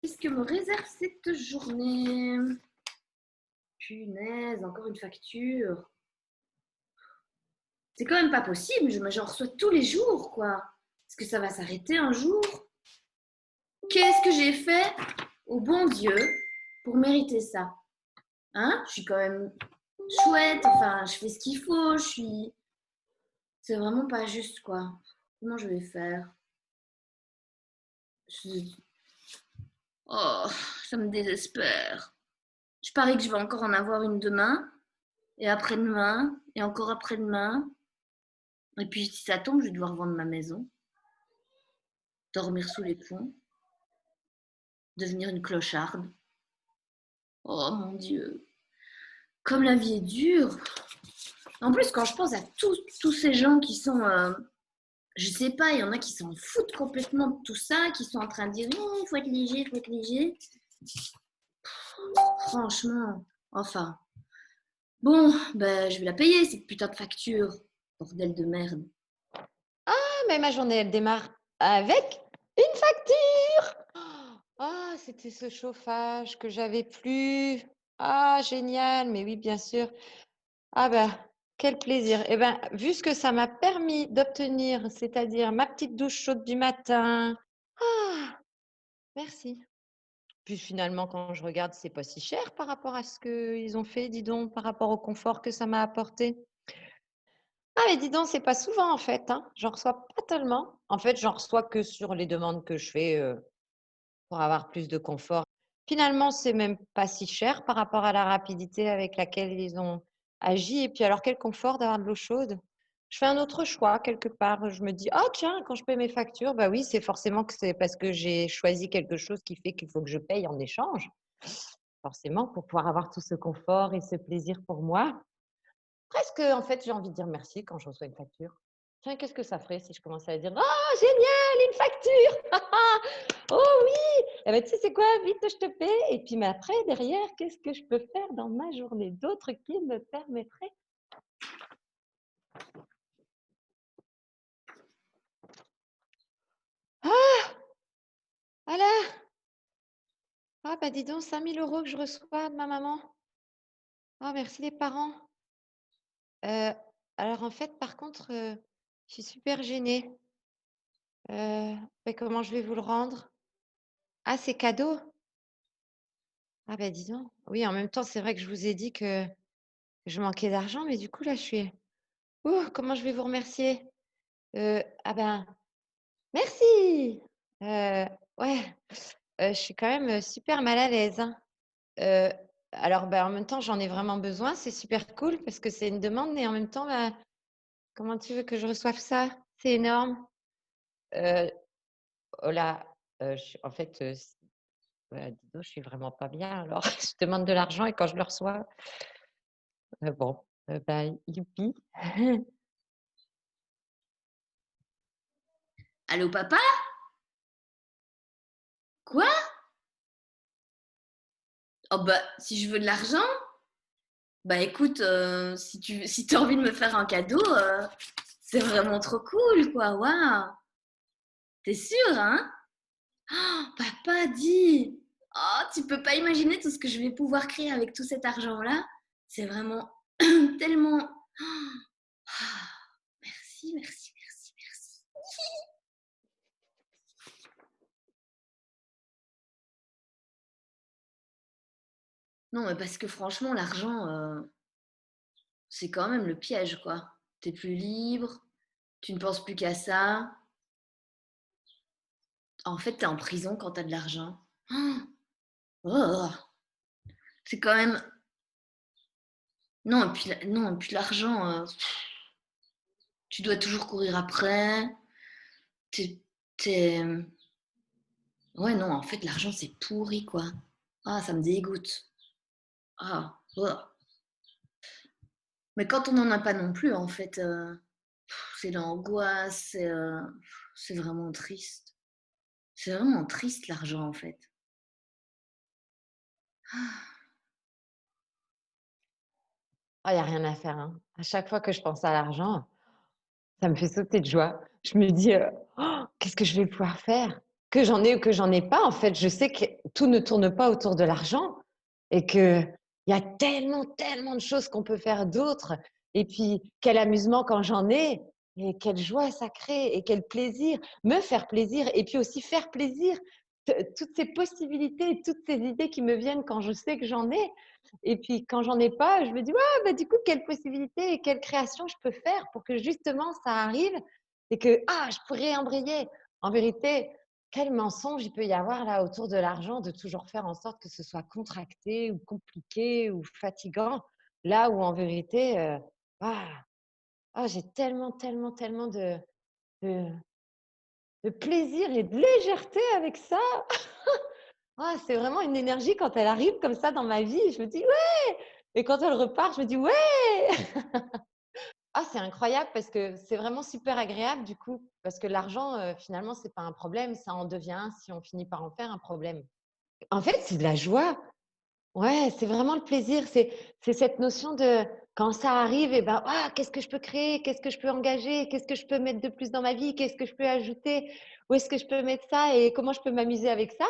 Qu'est-ce que me réserve cette journée? Punaise, encore une facture. C'est quand même pas possible, j'en reçois tous les jours, quoi. Est-ce que ça va s'arrêter un jour? Qu'est-ce que j'ai fait au bon Dieu pour mériter ça? Hein? Je suis quand même chouette, enfin, je fais ce qu'il faut, je suis... C'est vraiment pas juste, quoi. Comment je vais faire? Je- Oh, ça me désespère. Je parie que je vais encore en avoir une demain, et après-demain, et encore après-demain. Et puis, si ça tombe, je vais devoir vendre ma maison, dormir sous les ponts, devenir une clocharde. Oh mon Dieu, comme la vie est dure. En plus, quand je pense à tous ces gens qui sont, je sais pas, il y en a qui s'en foutent complètement de tout ça, qui sont en train de dire non, il faut être léger, il faut être léger. Franchement, enfin. Bon, ben, je vais la payer, cette putain de facture. Bordel de merde. Ah, mais ma journée, elle démarre avec une facture. Ah, c'était ce chauffage que j'avais plus. Ah, génial, mais oui, bien sûr. Ah ben, quel plaisir. Eh ben, vu ce que ça m'a permis d'obtenir, c'est-à-dire ma petite douche chaude du matin. Ah, merci. Puis finalement, quand je regarde, c'est pas si cher par rapport à ce qu'ils ont fait, dis donc, par rapport au confort que ça m'a apporté. Ah, mais dis donc, c'est pas souvent en fait, hein. J'en reçois pas tellement. En fait, j'en reçois que sur les demandes que je fais pour avoir plus de confort. Finalement, c'est même pas si cher par rapport à la rapidité avec laquelle ils ont agi. Et puis alors, quel confort d'avoir de l'eau chaude. Je fais un autre choix quelque part. Je me dis, oh tiens, quand je paie mes factures, bah oui, c'est forcément que c'est parce que j'ai choisi quelque chose qui fait qu'il faut que je paye en échange. Forcément, pour pouvoir avoir tout ce confort et ce plaisir pour moi. Presque, en fait, j'ai envie de dire merci quand je reçois une facture. Tiens, qu'est-ce que ça ferait si je commençais à dire: «Oh génial, une facture! Oh oui! Eh ben, tu sais c'est quoi? Vite, je te paie et puis mais après derrière, qu'est-ce que je peux faire dans ma journée d'autre qui me permettrait?» Ah! Voilà! Ah bah, dis donc 5 000 € que je reçois de ma maman. Ah merci les parents. Heu, alors en fait, par contre, je suis super gênée. Bah, comment je vais vous le rendre? Ah, c'est cadeau? Ah bah, dis donc. Oui, en même temps, c'est vrai que je vous ai dit que je manquais d'argent, mais du coup, là, je suis ouh, comment je vais vous remercier? Ah ben, merci! Ouais, je suis quand même, super mal à l'aise, hein. Heu, alors, bah, en même temps, j'en ai vraiment besoin, c'est super cool parce que c'est une demande, mais en même temps, bah, comment tu veux que je reçoive ça? C'est énorme. Heu, oh là, je en fait, bah, dis donc, je suis vraiment pas bien alors. Je demande de l'argent et quand je le reçois, bon, bah, youpi. Allô, papa? Quoi? Oh bah, si je veux de l'argent, bah écoute, si tu as envie de me faire un cadeau, c'est vraiment trop cool, quoi. Waouh! T'es sûr, hein? Oh, papa, dis! Oh, tu peux pas imaginer tout ce que je vais pouvoir créer avec tout cet argent-là. C'est vraiment tellement. Ah, merci, merci, merci, merci. Non, mais parce que franchement, l'argent, c'est quand même le piège, quoi. T'es plus libre, tu ne penses plus qu'à ça. En fait, t'es en prison quand t'as de l'argent. Oh, c'est quand même. Non, non, et puis l'argent, tu dois toujours courir après. T'es, t'es- Ouais, non, en fait, l'argent, c'est pourri, quoi. Ah, ça me dégoûte. Ah, oh. Mais quand on n'en a pas non plus, en fait, c'est l'angoisse, c'est vraiment triste. C'est vraiment triste, l'argent, en fait. Ah, il y a rien à faire, hein. À chaque fois que je pense à l'argent, ça me fait sauter de joie. Je me dis: «Oh, qu'est-ce que je vais pouvoir faire? que j'en ai ou que j'en ai pas, en fait, je sais que tout ne tourne pas autour de l'argent et qu'il y a tellement, tellement de choses qu'on peut faire d'autres. Et puis, quel amusement quand j'en ai et quelle joie ça crée et quel plaisir, me faire plaisir et puis aussi faire plaisir. Toutes ces possibilités, toutes ces idées qui me viennent quand je sais que j'en ai. Et puis, quand j'en ai pas, je me dis, ouais, bah, du coup, quelle possibilité et quelle création je peux faire pour que justement ça arrive et que, je pourrais embrayer. En vérité, quel mensonge il peut y avoir là autour de l'argent, de toujours faire en sorte que ce soit contracté ou compliqué ou fatigant, là où en vérité, ah, j'ai tellement, tellement, tellement de, de plaisir et de légèreté avec ça. C'est vraiment une énergie quand elle arrive comme ça dans ma vie. Je me dis ouais. Et quand elle repart, je me dis ouais. C'est incroyable parce que c'est vraiment super agréable du coup. Parce que l'argent, finalement, c'est pas un problème. Ça en devient un si on finit par en faire un problème. En fait, c'est de la joie. Ouais, c'est vraiment le plaisir. C'est cette notion de quand ça arrive, et ben, qu'est-ce que je peux créer? Qu'est-ce que je peux engager? Qu'est-ce que je peux mettre de plus dans ma vie? Qu'est-ce que je peux ajouter? Où est-ce que je peux mettre ça? Et comment je peux m'amuser avec ça?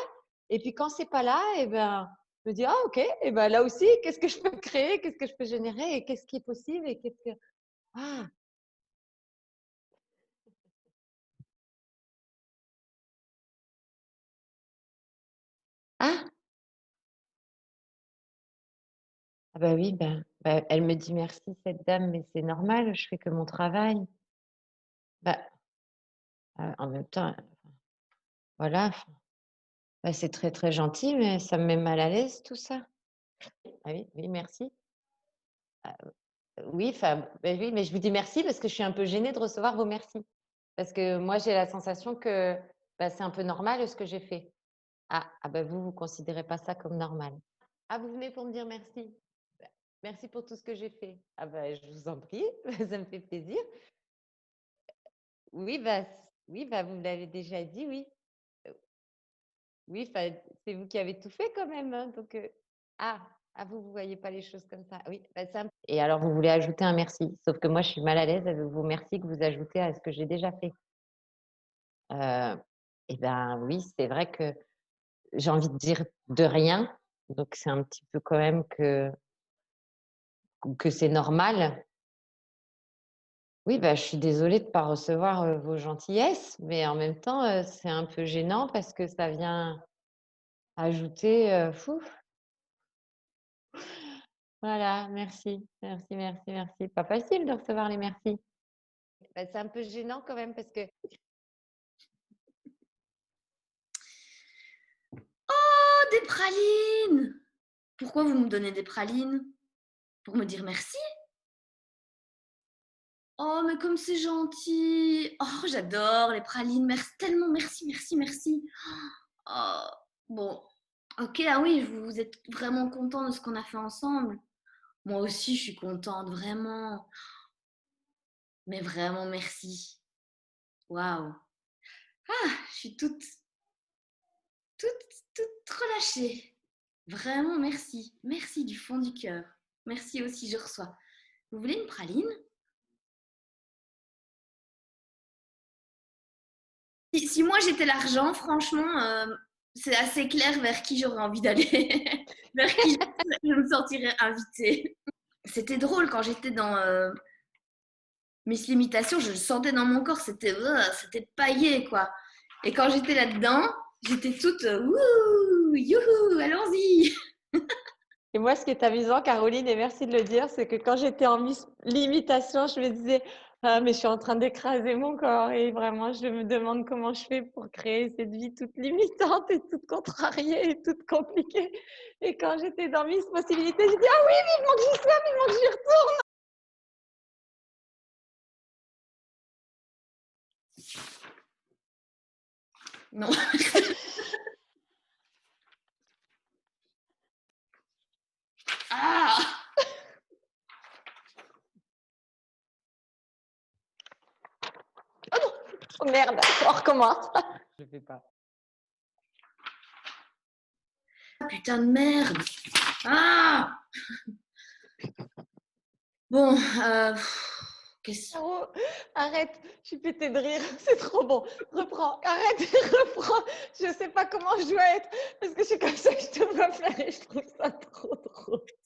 Et puis quand c'est pas là, et ben, je me dis, ok, et ben là aussi, qu'est-ce que je peux créer? Qu'est-ce que je peux générer? Et qu'est-ce qui est possible? Et qu'est-ce que. Ah, ah, bah oui, elle me dit merci, cette dame, mais c'est normal, je fais que mon travail. Bah, en même temps, voilà. C'est très, très gentil, mais ça me met mal à l'aise tout ça. Ah oui, oui, merci. Oui, enfin, oui, mais je vous dis merci parce que je suis un peu gênée de recevoir vos merci. Parce que moi, j'ai la sensation que, c'est un peu normal ce que j'ai fait. Vous considérez pas ça comme normal. Vous venez pour me dire merci. Bah, merci pour tout ce que j'ai fait. Je vous en prie, ça me fait plaisir. Oui, oui, vous me l'avez déjà dit, oui. Oui, enfin, c'est vous qui avez tout fait quand même, hein, donc ah, vous voyez pas les choses comme ça. Oui, et alors vous voulez ajouter un merci, sauf que moi je suis mal à l'aise avec vos merci que vous ajoutez à ce que j'ai déjà fait. Heu et ben, oui, c'est vrai que j'ai envie de dire de rien, donc c'est un petit peu quand même que c'est normal. Oui, je suis désolée de pas recevoir, vos gentillesses, mais en même temps, c'est un peu gênant parce que ça vient ajouter, voilà, merci, merci, merci, merci. Pas facile de recevoir les merci. C'est un peu gênant quand même parce que Oh, des pralines! Pourquoi vous me donnez des pralines? Pour me dire merci? Oh, mais comme c'est gentil! Oh, j'adore les pralines. Merci tellement, merci, merci, merci. Oh, bon, ok, oui, vous êtes vraiment content de ce qu'on a fait ensemble. Moi aussi, je suis contente, vraiment. Mais vraiment, merci. Waouh. Je suis toute relâchée. Vraiment, merci. Merci du fond du cœur. Merci aussi, je reçois. Vous voulez une praline? Si moi j'étais l'argent, franchement, c'est assez clair vers qui j'aurais envie d'aller, vers qui je me sentirais invitée. C'était drôle quand j'étais dans Miss Limitation, je le sentais dans mon corps, c'était paillé quoi. Et quand j'étais là-dedans, j'étais toute wouh, youhou, allons-y. et moi, ce qui est amusant, Caroline, et merci de le dire, c'est que quand j'étais en limitation, je me disais: «Ah mais je suis en train d'écraser mon corps et vraiment je me demande comment je fais pour créer cette vie toute limitante et toute contrariée et toute compliquée» et quand j'étais dans Miss Possibilité, je dis: «Ah oui, vivement que j'y sois, vivement que j'y retourne!» Non. Ah. Oh merde, on recommence. Je fais pas. Putain de merde. Ah. Bon, Qu'est-ce- Caro, arrête, je suis pétée de rire, c'est trop bon. Reprends, arrête et reprends. Je sais pas comment je dois être parce que c'est comme ça que je te vois faire et je trouve ça